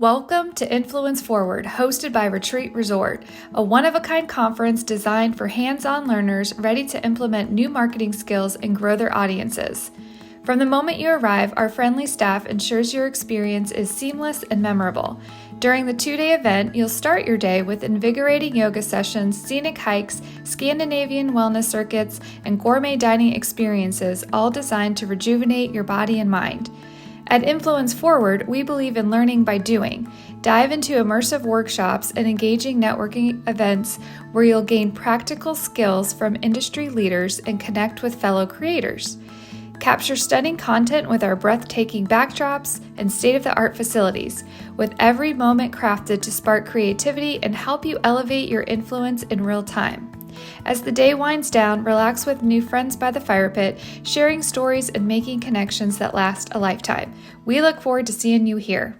Welcome to Influence Forward, hosted by ReTreet Resort, a one-of-a-kind conference designed for hands-on learners ready to implement new marketing skills and grow their audiences. From the moment you arrive, our friendly staff ensures your experience is seamless and memorable. During the two-day event, you'll start your day with invigorating yoga sessions, scenic hikes, Scandinavian wellness circuits, and gourmet dining experiences, all designed to rejuvenate your body and mind. At Influence Forward, we believe in learning by doing. Dive into immersive workshops and engaging networking events where you'll gain practical skills from industry leaders and connect with fellow creators. Capture stunning content with our breathtaking backdrops and state-of-the-art facilities, with every moment crafted to spark creativity and help you elevate your influence in real time. As the day winds down, relax with new friends by the fire pit, sharing stories and making connections that last a lifetime. We look forward to seeing you here.